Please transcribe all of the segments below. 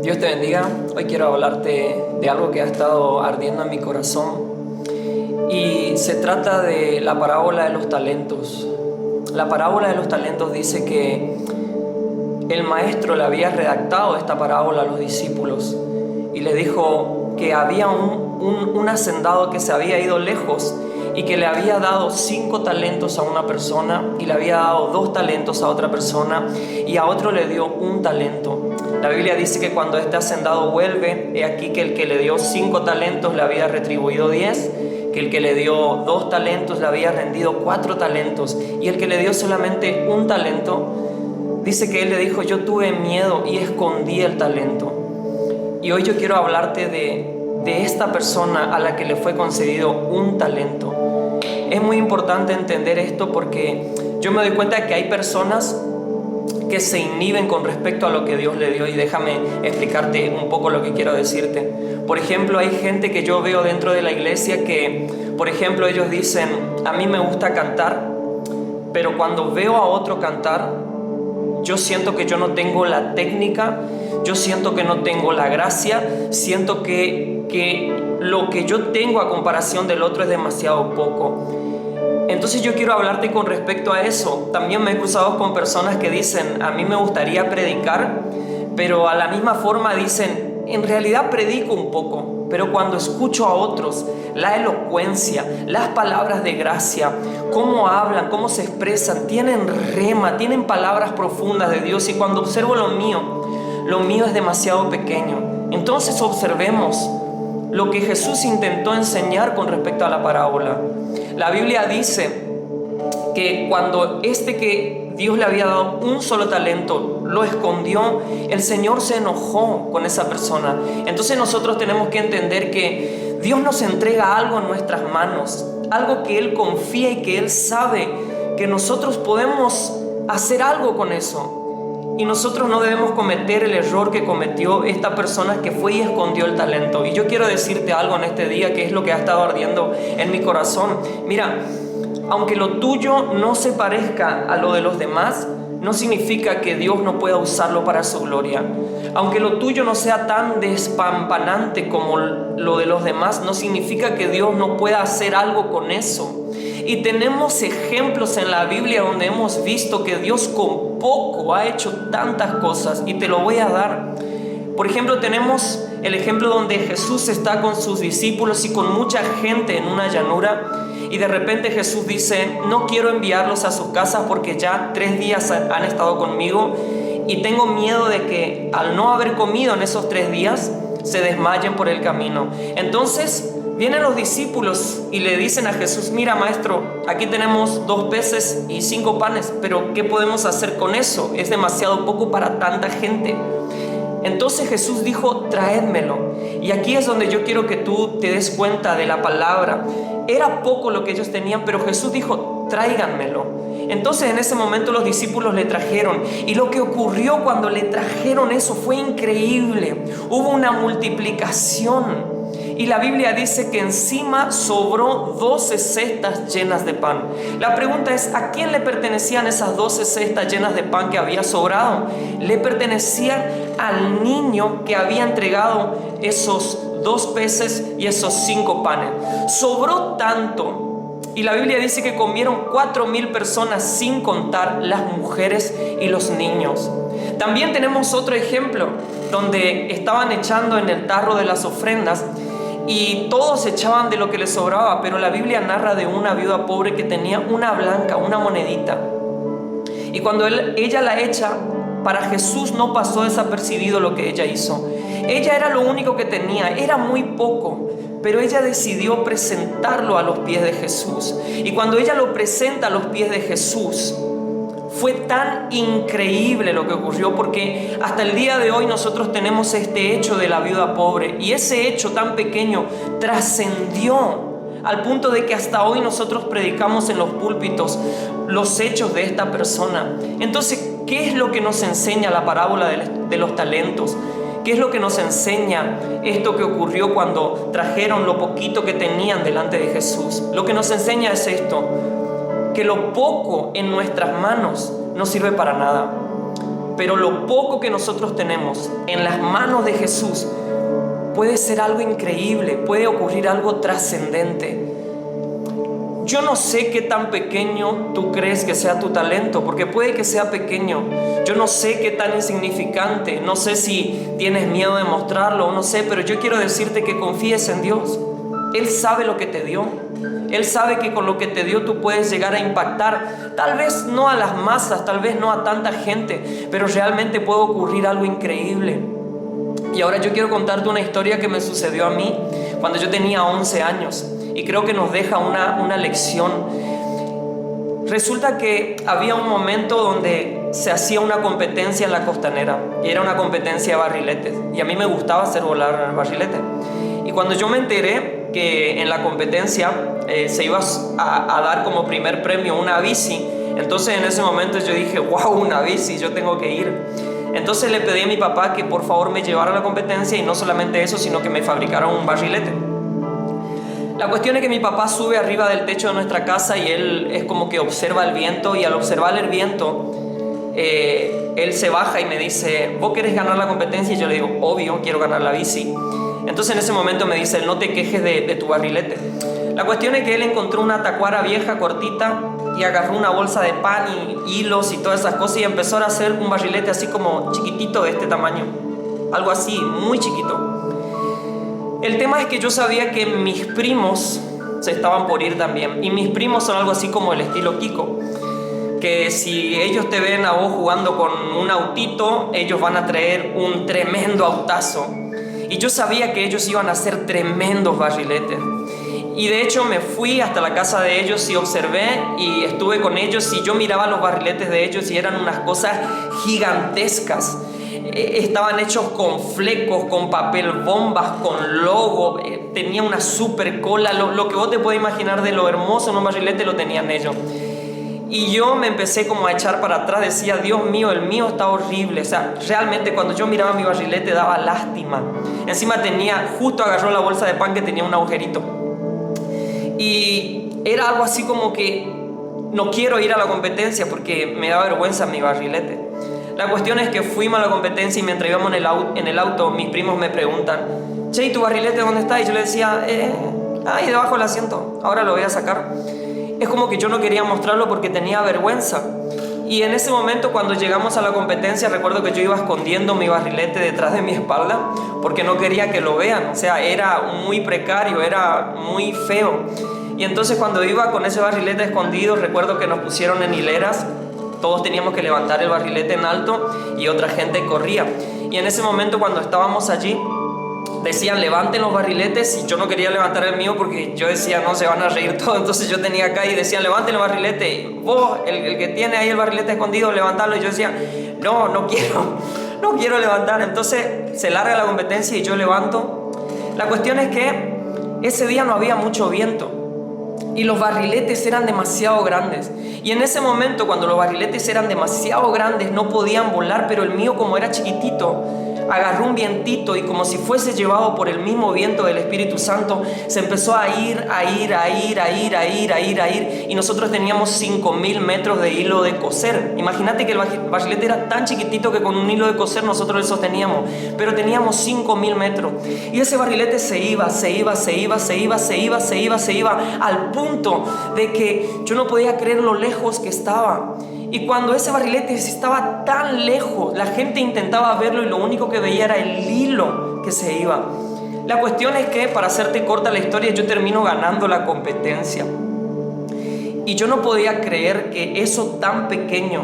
Dios te bendiga. Hoy quiero hablarte de algo que ha estado ardiendo en mi corazón y se trata de la parábola de los talentos. La parábola de los talentos dice que el maestro le había redactado esta parábola a los discípulos y le dijo que había un hacendado que se había ido lejos y que le había dado 5 talentos a una persona y le había dado 2 talentos a otra persona y a otro le dio 1 talento. La Biblia dice que cuando este hacendado vuelve, he aquí que el que le dio 5 talentos le había retribuido 10, que el que le dio 2 talentos le había rendido 4 talentos y el que le dio solamente 1 talento, dice que él le dijo: yo tuve miedo y escondí el talento. Y hoy yo quiero hablarte de esta persona a la que le fue concedido 1 talento. Es muy importante entender esto porque yo me doy cuenta de que hay personas que se inhiben con respecto a lo que Dios le dio, y déjame explicarte un poco lo que quiero decirte. Por ejemplo, hay gente que yo veo dentro de la iglesia que, por ejemplo, ellos dicen: a mí me gusta cantar, pero cuando veo a otro cantar, yo siento que yo no tengo la técnica, yo siento que no tengo la gracia, siento que lo que yo tengo a comparación del otro es demasiado poco. Entonces yo quiero hablarte con respecto a eso. También me he cruzado con personas que dicen: a mí me gustaría predicar, pero a la misma forma dicen: en realidad predico un poco, pero cuando escucho a otros, la elocuencia, las palabras de gracia, cómo hablan, cómo se expresan, tienen rema, tienen palabras profundas de Dios, y cuando observo lo mío es demasiado pequeño. Entonces observemos lo que Jesús intentó enseñar con respecto a la parábola. La Biblia dice que cuando que Dios le había dado 1 solo talento, lo escondió, el Señor se enojó con esa persona. Entonces nosotros tenemos que entender que Dios nos entrega algo en nuestras manos, algo que Él confía y que Él sabe que nosotros podemos hacer algo con eso. Y nosotros no debemos cometer el error que cometió esta persona que fue y escondió el talento. Y yo quiero decirte algo en este día, que es lo que ha estado ardiendo en mi corazón. Mira, aunque lo tuyo no se parezca a lo de los demás, no significa que Dios no pueda usarlo para su gloria. Aunque lo tuyo no sea tan despampanante como lo de los demás, no significa que Dios no pueda hacer algo con eso. Y tenemos ejemplos en la Biblia donde hemos visto que Dios con poco ha hecho tantas cosas, y te lo voy a dar. Por ejemplo, tenemos el ejemplo donde Jesús está con sus discípulos y con mucha gente en una llanura, y de repente Jesús dice: no quiero enviarlos a sus casas porque ya 3 días han estado conmigo y tengo miedo de que al no haber comido en esos 3 días se desmayen por el camino. Entonces vienen los discípulos y le dicen a Jesús: mira, maestro, aquí tenemos 2 peces y 5 panes, pero ¿qué podemos hacer con eso? Es demasiado poco para tanta gente. Entonces Jesús dijo: traédmelo. Y aquí es donde yo quiero que tú te des cuenta de la palabra. Era poco lo que ellos tenían, pero Jesús dijo: tráiganmelo. Entonces en ese momento los discípulos le trajeron, y lo que ocurrió cuando le trajeron eso fue increíble. Hubo una multiplicación. Y la Biblia dice que encima sobró 12 cestas llenas de pan. La pregunta es: ¿a quién le pertenecían esas 12 cestas llenas de pan que había sobrado? Le pertenecían al niño que había entregado esos 2 peces y esos 5 panes. Sobró tanto, y la Biblia dice que comieron 4,000 personas, sin contar las mujeres y los niños. También tenemos otro ejemplo donde estaban echando en el tarro de las ofrendas, y todos echaban de lo que les sobraba, pero la Biblia narra de una viuda pobre que tenía una blanca, una monedita. Y cuando ella la echa, para Jesús no pasó desapercibido lo que ella hizo. Ella era lo único que tenía, era muy poco, pero ella decidió presentarlo a los pies de Jesús. Y cuando ella lo presenta a los pies de Jesús, fue tan increíble lo que ocurrió, porque hasta el día de hoy nosotros tenemos este hecho de la viuda pobre, y ese hecho tan pequeño trascendió al punto de que hasta hoy nosotros predicamos en los púlpitos los hechos de esta persona. Entonces, ¿qué es lo que nos enseña la parábola de los talentos? ¿Qué es lo que nos enseña esto que ocurrió cuando trajeron lo poquito que tenían delante de Jesús? Lo que nos enseña es esto: que lo poco en nuestras manos no sirve para nada. pero lo poco que nosotros tenemos en las manos de Jesús puede ser algo increíble, puede ocurrir algo trascendente. Yo no sé qué tan pequeño tú crees que sea tu talento, porque puede que sea pequeño. Yo no sé qué tan insignificante, no sé si tienes miedo de mostrarlo, no sé, pero yo quiero decirte que confíes en Dios. Él sabe lo que te dio. Él sabe que con lo que te dio tú puedes llegar a impactar, tal vez no a las masas, tal vez no a tanta gente, pero realmente puede ocurrir algo increíble. Y ahora yo quiero contarte una historia que me sucedió a mí cuando yo tenía 11 años. Y creo que nos deja una lección. Resulta que había un momento donde se hacía una competencia en la Costanera. Y era una competencia de barriletes. Y a mí me gustaba hacer volar barriletes. Y cuando yo me enteré que en la competencia se iba a dar como primer premio una bici, entonces en ese momento yo dije, wow, una bici, yo tengo que ir. Entonces le pedí a mi papá que por favor me llevara a la competencia, y no solamente eso, sino que me fabricara un barrilete. La cuestión es que mi papá sube arriba del techo de nuestra casa y él es como que observa el viento, y al observar el viento él se baja y me dice, ¿vos querés ganar la competencia? Y yo le digo, obvio, quiero ganar la bici. Entonces en ese momento me dice, no te quejes de tu barrilete. La cuestión es que él encontró una tacuara vieja, cortita, y agarró una bolsa de pan y hilos y todas esas cosas y empezó a hacer un barrilete así como chiquitito, de este tamaño, algo así, muy chiquito. El tema es que yo sabía que mis primos se estaban por ir también, y mis primos son algo así como el estilo Kiko, que si ellos te ven a vos jugando con un autito, ellos van a traer un tremendo autazo. Y yo sabía que ellos iban a hacer tremendos barriletes. Y de hecho me fui hasta la casa de ellos y observé y estuve con ellos, y yo miraba los barriletes de ellos y eran unas cosas gigantescas. Estaban hechos con flecos, con papel bombas, con logo, tenía una super cola, lo que vos te puedes imaginar de lo hermoso en un barrilete lo tenían ellos. Y yo me empecé como a echar para atrás, decía, Dios mío, el mío está horrible. O sea, realmente cuando yo miraba mi barrilete daba lástima. Encima justo agarró la bolsa de pan que tenía un agujerito. Y era algo así como que no quiero ir a la competencia porque me da vergüenza mi barrilete. La cuestión es que fuimos a la competencia, y mientras íbamos en el auto, mis primos me preguntan, che, ¿y tu barrilete dónde está? Y yo le decía, ahí debajo del asiento, ahora lo voy a sacar. Es como que yo no quería mostrarlo porque tenía vergüenza. Y en ese momento, cuando llegamos a la competencia, recuerdo que yo iba escondiendo mi barrilete detrás de mi espalda porque no quería que lo vean. O sea, era muy precario, era muy feo. Y entonces cuando iba con ese barrilete escondido, recuerdo que nos pusieron en hileras. Todos teníamos que levantar el barrilete en alto y otra gente corría. Y en ese momento, cuando estábamos allí, decían, levanten los barriletes, y yo no quería levantar el mío porque yo decía, no, se van a reír todos. Entonces yo tenía acá y decían, levanten el barrilete, vos, el que tiene ahí el barrilete escondido, levantalo. Y yo decía, no quiero levantar. Entonces se larga la competencia y yo levanto. La cuestión es que ese día no había mucho viento y los barriletes eran demasiado grandes. Y en ese momento, cuando los barriletes eran demasiado grandes, no podían volar, pero el mío, como era chiquitito, agarró un vientito, y como si fuese llevado por el mismo viento del Espíritu Santo, se empezó a ir, y nosotros teníamos 5.000 metros de hilo de coser. Imagínate que el barrilete era tan chiquitito que con un hilo de coser nosotros lo sosteníamos, pero teníamos 5.000 metros, y ese barrilete se iba, al punto de que yo no podía creer lo lejos que estaba. Y cuando ese barrilete estaba tan lejos, la gente intentaba verlo y lo único que veía era el hilo que se iba. La cuestión es que, para hacerte corta la historia, yo termino ganando la competencia. Y yo no podía creer que eso tan pequeño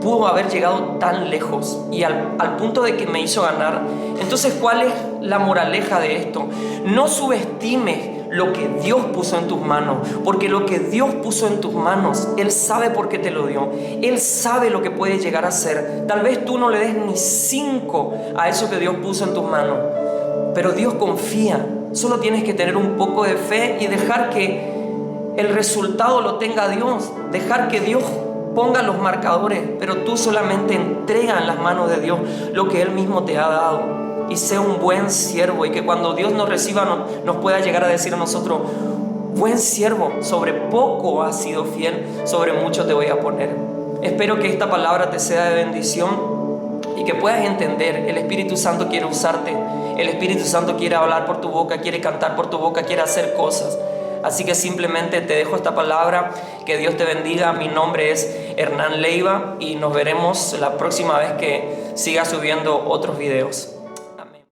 pudo haber llegado tan lejos, y al punto de que me hizo ganar. Entonces, ¿cuál es la moraleja de esto? No subestimes lo que Dios puso en tus manos, porque lo que Dios puso en tus manos, Él sabe por qué te lo dio. Él sabe lo que puede llegar a ser. Tal vez tú no le des ni 5 a eso que Dios puso en tus manos, pero Dios confía. Solo tienes que tener un poco de fe y dejar que el resultado lo tenga Dios, dejar que Dios ponga los marcadores, pero tú solamente entrega en las manos de Dios lo que Él mismo te ha dado. Y sea un buen siervo, y que cuando Dios nos reciba nos pueda llegar a decir a nosotros, buen siervo, sobre poco has sido fiel, sobre mucho te voy a poner. Espero que esta palabra te sea de bendición. y que puedas entender. El Espíritu Santo quiere usarte, el Espíritu Santo quiere hablar por tu boca, quiere cantar por tu boca, quiere hacer cosas. Así que simplemente te dejo esta palabra, que Dios te bendiga. Mi nombre es Hernán Leiva y nos veremos la próxima vez que siga subiendo otros videos.